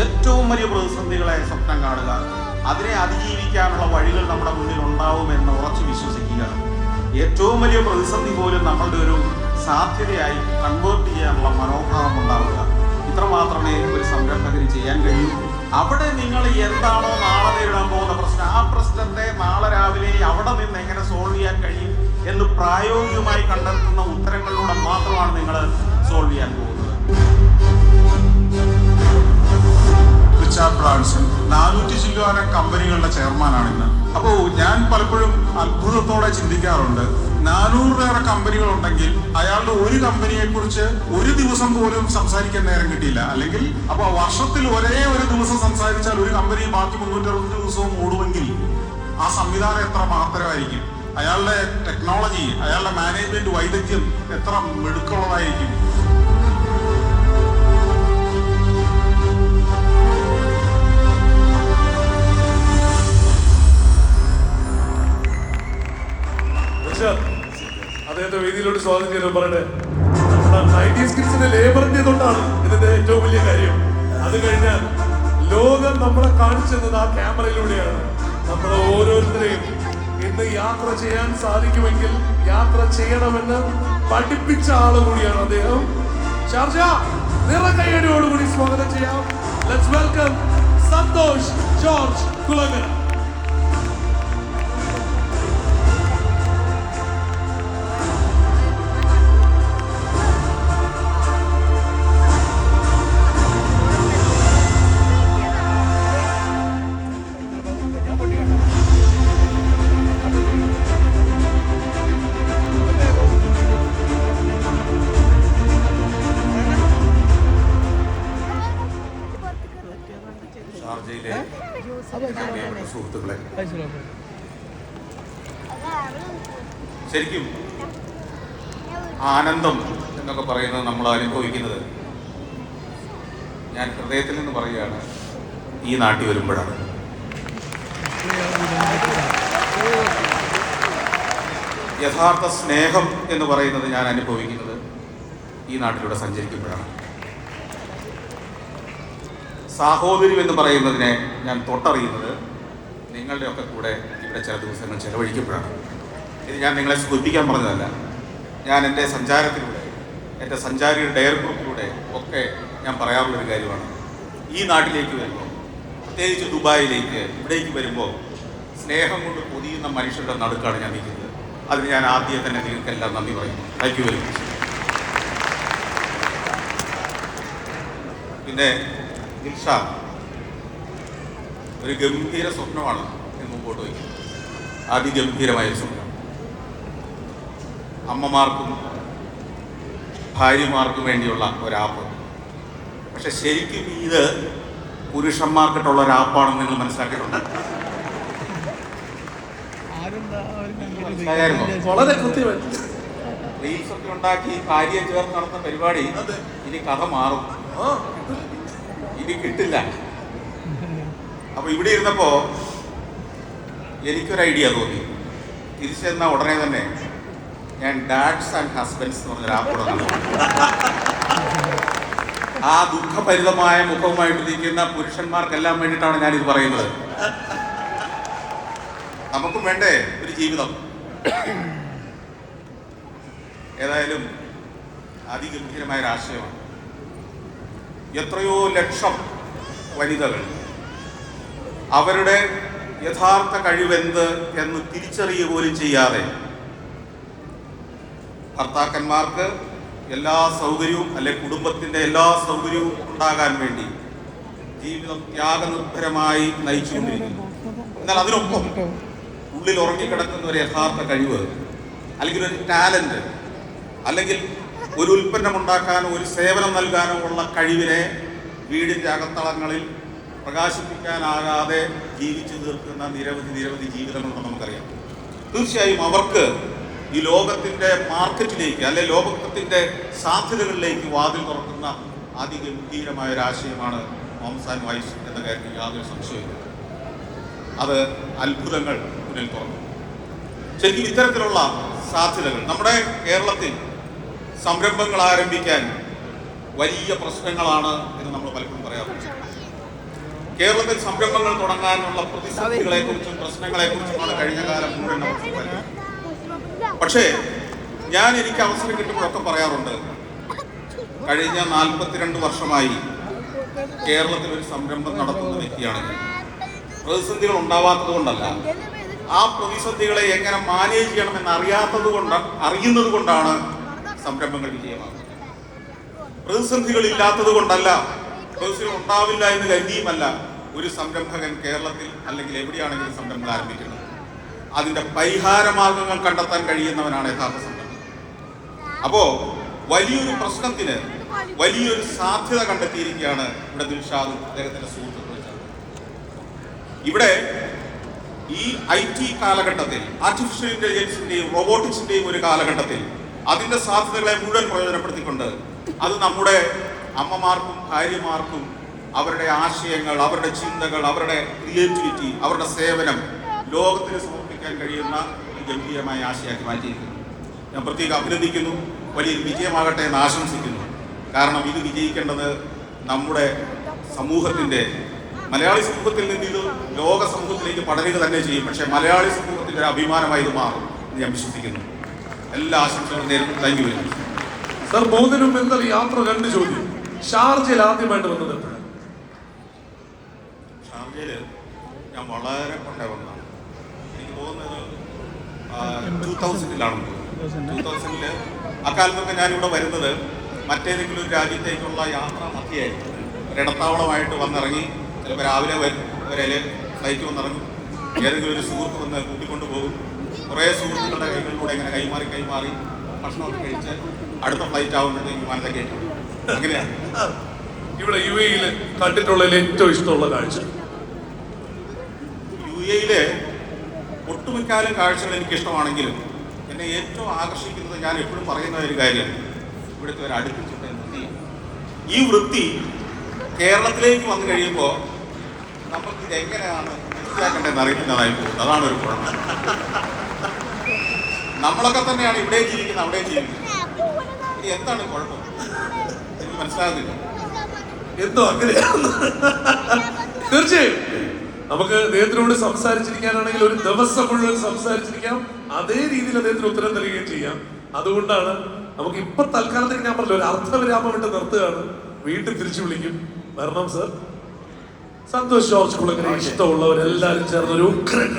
ഏറ്റവും വലിയ പ്രതിസന്ധികളെ സ്വപ്നം കാണുക, അതിനെ അതിജീവിക്കാനുള്ള വഴികൾ നമ്മുടെ മുന്നിൽ ഉണ്ടാവുമെന്ന് ഉറച്ചു വിശ്വസിക്കുക. ഏറ്റവും വലിയ പ്രതിസന്ധി പോലും നമ്മളുടെ ഒരു സാധ്യതയായി കൺവേർട്ട് ചെയ്യാനുള്ള മനോഭാവം ഉണ്ടാവുക. ഇത്ര മാത്രമേ ഒരു സംരംഭകന് ചെയ്യാൻ കഴിയൂ. അവിടെ നിങ്ങൾ എന്താണോ നാളെ നേരിടാൻ പോകുന്ന പ്രശ്നം, ആ പ്രശ്നത്തെ നാളെ രാവിലെ അവിടെ നിന്ന് എങ്ങനെ സോൾവ് ചെയ്യാൻ കഴിയും എന്ന് പ്രായോഗികമായി കണ്ടെത്തുന്ന ഉത്തരങ്ങളിലൂടെ മാത്രമാണ് നിങ്ങൾ സോൾവ് ചെയ്യാൻ പോകുന്നത്. റിച്ചാർഡ് ബ്രാൻസൺ 400 ചില്ലുവാനം കമ്പനികളുടെ ചെയർമാനാണ് ഇന്ന്. അപ്പോൾ ഞാൻ പലപ്പോഴും അത്ഭുതത്തോടെ ചിന്തിക്കാറുണ്ട്, 400-ലേറെ കമ്പനികളുണ്ടെങ്കിൽ അയാളുടെ ഒരു കമ്പനിയെ കുറിച്ച് ഒരു ദിവസം പോലും സംസാരിക്കാൻ നേരം കിട്ടിയില്ല. അല്ലെങ്കിൽ അപ്പൊ വർഷത്തിൽ ഒരേ ഒരു ദിവസം സംസാരിച്ചാൽ ഒരു കമ്പനി ബാക്കി 360 ദിവസവും ഓടുമെങ്കിൽ ആ സംവിധാനം എത്ര മാത്രമായിരിക്കും, അയാളുടെ ടെക്നോളജി, അയാളുടെ മാനേജ്മെന്റ് വൈദഗ്ധ്യം എത്ര മിടുക്കുള്ളതായിരിക്കും. അദ്ദേഹത്തെ വേദിയിലോട്ട് സ്വാഗതം ചെയ്തു. പറയട്ടെ, നമ്മുടെ 90s കിഡ്സിന്റെ ലേബറിന്റെ തൊട്ടാണ് ഇതിന്റെ ഏറ്റവും വലിയ കാര്യം. അത് കഴിഞ്ഞാൽ ലോകം നമ്മളെ കാണിച്ചത് ആ ക്യാമറയിലൂടെയാണ്. നമ്മൾ ഓരോരുത്തരെയും ഇന്ന് യാത്ര ചെയ്യാൻ സാധിക്കുമെങ്കിൽ യാത്ര ചെയ്യണമെന്ന് പഠിപ്പിച്ച ആള് കൂടിയാണ് അദ്ദേഹം. ഷാർജ നിറകയ്യടിയോടുകൂടി സ്വാഗതം ചെയ്യാം. Let's welcome Santhosh George Kulangara. സുഹൃത്തുക്കളെ, ശരിക്കും ആനന്ദം എന്നൊക്കെ പറയുന്നത് നമ്മൾ അനുഭവിക്കുന്നത്, ഞാൻ ഹൃദയത്തിൽ നിന്ന് പറയുകയാണ്, ഈ നാട്ടിൽ വരുമ്പോഴാണ്. യഥാർത്ഥ സ്നേഹം എന്ന് പറയുന്നത് ഞാൻ അനുഭവിക്കുന്നത് ഈ നാട്ടിലൂടെ സഞ്ചരിക്കുമ്പോഴാണ്. സാഹോദര്യം എന്ന് പറയുന്നതിനെ ഞാൻ തൊട്ടറിയുന്നത് നിങ്ങളുടെയൊക്കെ കൂടെ ഇവിടെ ചില ദിവസങ്ങൾ ചെലവഴിക്കുമ്പോഴാണ്. ഇത് ഞാൻ നിങ്ങളെ സൂചിപ്പിക്കാൻ പറഞ്ഞതല്ല, ഞാൻ എൻ്റെ സഞ്ചാരത്തിലൂടെ, എൻ്റെ സഞ്ചാരിയുടെ ഡയർ ഗ്രൂപ്പിലൂടെ ഒക്കെ ഞാൻ പറയാറുള്ളൊരു കാര്യമാണ്. ഈ നാട്ടിലേക്ക് വരുമ്പോൾ, പ്രത്യേകിച്ച് ദുബായിലേക്ക്, ഇവിടേക്ക് വരുമ്പോൾ സ്നേഹം കൊണ്ട് പൊതിയുന്ന മനുഷ്യരുടെ നടുക്കാണ് ഞാൻ നിൽക്കുന്നത്. അതിന് ഞാൻ ആദ്യം തന്നെ നിങ്ങൾക്കെല്ലാം നന്ദി പറയുന്നു. Thank you very much. പിന്നെ ദിൽഷാദ് ഒരു ഗംഭീര സ്വപ്നമാണ് എന്ന് മുമ്പോട്ട് വയ്ക്കുന്നത്. അതിഗംഭീരമായ സ്വപ്നം. അമ്മമാർക്കും ഭാര്യമാർക്കും വേണ്ടിയുള്ള ഒരാപ്പ്. പക്ഷെ ശരിക്കും ഇത് പുരുഷന്മാർക്കിട്ടുള്ള ഒരാപ്പാണെന്ന് നിങ്ങൾ മനസ്സിലാക്കിയിട്ടുണ്ട്. വളരെ കൃത്യമായി റീൽസ് ഒക്കെ ഉണ്ടാക്കി ഭാര്യയെ ചേർന്ന് നടത്തുന്ന പരിപാടി ഇനി കഥ മാറും, ഇനി കിട്ടില്ല. അപ്പൊ ഇവിടെ ഇരുന്നപ്പോ എനിക്കൊരു ഐഡിയ തോന്നി. തിരിച്ചെന്ന ഉടനെ തന്നെ ഞാൻ ഡാഡ്സ് ആൻഡ് ഹസ്ബൻഡ്സ് എന്ന് പറഞ്ഞൊരു ആപ്പ് തുടങ്ങി. ആ ദുഃഖഭരിതമായ മുഖവുമായിട്ടിരിക്കുന്ന പുരുഷന്മാർക്കെല്ലാം വേണ്ടിയിട്ടാണ് ഞാനിത് പറയുന്നത്. നമുക്കും വേണ്ടേ ഒരു ജീവിതം. ഏതായാലും അതിഗംഭീരമായൊരാശയമാണ്. എത്രയോ ലക്ഷം വനിതകൾ അവരുടെ യഥാർത്ഥ കഴിവെന്ത് എന്ന് തിരിച്ചറിയുക പോലും ചെയ്യാതെ ഭർത്താക്കന്മാർക്ക് എല്ലാ സൗകര്യവും, അല്ലെ കുടുംബത്തിൻ്റെ എല്ലാ സൗകര്യവും ഉണ്ടാകാൻ വേണ്ടി ജീവിതം ത്യാഗനിർഭരമായി നയിച്ചുകൊണ്ടിരിക്കുന്നു. എന്നാൽ അതിനൊപ്പം ഉള്ളിൽ ഉറങ്ങിക്കിടക്കുന്ന ഒരു യഥാർത്ഥ കഴിവ്, അല്ലെങ്കിൽ ഒരു ടാലന്റ്, അല്ലെങ്കിൽ ഒരു ഉൽപ്പന്നം ഉണ്ടാക്കാനോ ഒരു സേവനം നൽകാനോ ഉള്ള കഴിവിനെ വീടിൻ്റെ അകത്തളങ്ങളിൽ പ്രകാശിപ്പിക്കാനാകാതെ ജീവിച്ചു തീർക്കുന്ന നിരവധി ജീവിതങ്ങളുണ്ടെന്ന് നമുക്കറിയാം. തീർച്ചയായും അവർക്ക് ഈ ലോകത്തിൻ്റെ മാർക്കറ്റിലേക്ക്, അല്ലെ ലോകത്തിൻ്റെ സാധ്യതകളിലേക്ക് വാതിൽ തുറക്കുന്ന അതിഗംഭീരമായ ഒരാശയമാണ് മോംസ് ആൻഡ് വൈഫ്സ് എന്ന കാര്യത്തിൽ യാതൊരു സംശയമില്ല. അത് അത്ഭുതങ്ങൾ മുന്നിൽ തുറന്നു. ശരിക്കും ഇത്തരത്തിലുള്ള സാധ്യതകൾ നമ്മുടെ കേരളത്തിൽ സംരംഭങ്ങൾ ആരംഭിക്കാൻ വലിയ പ്രശ്നങ്ങളാണ് എന്ന് നമ്മൾ പലപ്പോഴും പറയാറുണ്ട്. കേരളത്തിൽ സംരംഭങ്ങൾ തുടങ്ങാനുള്ള പ്രതിസന്ധികളെ കുറിച്ചും പ്രശ്നങ്ങളെ കുറിച്ചുമാണ് കഴിഞ്ഞ കാലം മുഴുവൻ നമുക്ക് സംസാരിക്കുന്നത്. പക്ഷേ എനിക്ക് അവസരം കിട്ടുമ്പോഴൊക്കെ പറയാറുണ്ട്, കഴിഞ്ഞ 42 വർഷമായി കേരളത്തിൽ ഒരു സംരംഭം നടത്തുന്ന വ്യക്തിയാണ് ഞാൻ. പ്രതിസന്ധികൾ ഉണ്ടാവാത്തത് കൊണ്ടല്ല, ആ പ്രതിസന്ധികളെ എങ്ങനെ മാനേജ് ചെയ്യണമെന്ന് അറിയുന്നത് കൊണ്ടാണ് സംരംഭങ്ങൾ വിജയമാകുന്നത്. പ്രതിസന്ധികൾ ഇല്ലാത്തത് കൊണ്ടല്ല, പ്രതിസന്ധികൾ ഉണ്ടാവില്ല എന്ന് കരുതിയുമല്ല ഒരു സംരംഭകൻ കേരളത്തിൽ അല്ലെങ്കിൽ എവിടെയാണെങ്കിലും സംരംഭം ആരംഭിക്കുന്നത്. അതിന്റെ പരിഹാര മാർഗങ്ങൾ കണ്ടെത്താൻ കഴിയുന്നവനാണ് യഥാർത്ഥ സംരംഭം. അപ്പോ വലിയൊരു പ്രശ്നത്തിന് വലിയൊരു സാധ്യത കണ്ടെത്തിയിരിക്കുകയാണ് ഇവിടെ ദിൽഷാദും അദ്ദേഹത്തിന്റെ സുഹൃത്തുക്കളും. ഇവിടെ ഈ IT കാലഘട്ടത്തിൽ, ആർട്ടിഫിഷ്യൽ ഇന്റലിജൻസിന്റെയും റോബോട്ടിക്സിന്റെയും ഒരു കാലഘട്ടത്തിൽ അതിന്റെ സാധ്യതകളെ മുഴുവൻ പ്രയോജനപ്പെടുത്തിക്കൊണ്ട് അത് നമ്മുടെ അമ്മമാർക്കും ഭാര്യമാർക്കും അവരുടെ ആശയങ്ങൾ, അവരുടെ ചിന്തകൾ, അവരുടെ ക്രിയേറ്റിവിറ്റി, അവരുടെ സേവനം ലോകത്തിന് സമർപ്പിക്കാൻ കഴിയുന്ന ഒരു ഗംഭീരമായ ആശയമാക്കി മാറ്റിയിരിക്കുന്നു. ഞാൻ പ്രത്യേകം അഭിനന്ദിക്കുന്നു. വലിയൊരു വിജയമാകട്ടെ എന്ന് ആശംസിക്കുന്നു. കാരണം ഇത് വിജയിക്കേണ്ടത് നമ്മുടെ സമൂഹത്തിൻ്റെ, മലയാളി സമൂഹത്തിൽ നിന്ന് ഇത് ലോക സമൂഹത്തിലേക്ക് പടരുക തന്നെ ചെയ്യും. പക്ഷേ മലയാളി സമൂഹത്തിൻ്റെ ഒരു അഭിമാനമായി ഇത് മാറും എന്ന് ഞാൻ വിശ്വസിക്കുന്നു. എല്ലാ ആശംസകളും നേരിടും. Thank you very much. Sir, പോകുന്നതിനും എന്താ യാത്ര 2 ചോദ്യം. ഷാർജയിൽ ആദ്യമായിട്ട് വന്നത് എപ്പോഴാണ്? ഷാർജയിൽ ഞാൻ വളരെ പണ്ടേ വന്നതാണ്. എനിക്ക് തോന്നുന്നത് 2000-ലാണ്. 2000-ൽ അക്കാലത്തൊക്കെ ഞാനിവിടെ വരുന്നത് മറ്റേതെങ്കിലും ഒരു രാജ്യത്തേക്കുള്ള യാത്ര മധ്യയായിരുന്നു. ഒരിടത്താവളമായിട്ട് വന്നിറങ്ങി, ചിലപ്പോൾ രാവിലെ വരെ ഫ്ലൈറ്റ് വന്നിറങ്ങും, ഏതെങ്കിലും ഒരു സുഹൃത്ത് വന്ന് കൂട്ടിക്കൊണ്ടു പോകും. കുറേ സുഹൃത്തുക്കളുടെ കൈകളിലൂടെ ഇങ്ങനെ കൈമാറി ഭക്ഷണമൊക്കെ കഴിച്ച് അടുത്ത ഫ്ലൈറ്റ് ആകുമ്പോഴത്തേക്ക് വിമാനത്തെ കയറ്റും. അങ്ങനെയാണ്. ഇവിടെ UAE-യിൽ കണ്ടിട്ടുള്ളതിൽ ഏറ്റവും ഇഷ്ടമുള്ള കാഴ്ച? UAE-യിൽ ഒട്ടുമിക്കാലും കാഴ്ചകൾ എനിക്കിഷ്ടമാണെങ്കിലും എന്നെ ഏറ്റവും ആകർഷിക്കുന്നത്, ഞാൻ എപ്പോഴും പറയുന്ന ഒരു കാര്യം, ഇവിടുത്തെ ഒരു അടുപ്പിച്ചിട്ട വൃത്തി. ഈ വൃത്തി കേരളത്തിലേക്ക് വന്നു കഴിയുമ്പോൾ നമുക്ക് ഇതെങ്ങനെയാണ് മനസ്സിലാക്കേണ്ടതെന്ന് അറിയുന്നതായി പോകുന്നത്. അതാണ് ഒരു കുഴപ്പം. നമ്മളൊക്കെ തന്നെയാണ് ഇവിടെ ജീവിക്കുന്നത്, അവിടെ ജീവിക്കുന്നത്. ഇനി എന്താണ് കുഴപ്പം? എനിക്ക് മനസ്സിലാകുന്നില്ല. എന്തോ അങ്ങനെയാണ്. തീർച്ചയായും നമുക്ക് അദ്ദേഹത്തിനോട് സംസാരിച്ചിരിക്കാനാണെങ്കിൽ ഒരു ദിവസം മുഴുവൻ സംസാരിച്ചിരിക്കാം. അതേ രീതിയിൽ അദ്ദേഹത്തിന് ഉത്തരം തരികയും ചെയ്യാം. അതുകൊണ്ടാണ് നമുക്ക് ഇപ്പൊ തൽക്കാലത്തേക്ക് ഞാൻ പറഞ്ഞില്ല, ഒരു അർത്ഥവിരാമം ഇട്ട് നിർത്തുകയാണ്. വീണ്ടും തിരിച്ചു വിളിക്കും. വരണം സർ. സന്തോഷ് ജോർജ് കുളങ്ങര ഇഷ്ടമുള്ളവരെല്ലാരും ചേർന്നൊരു ഉഗ്രൻ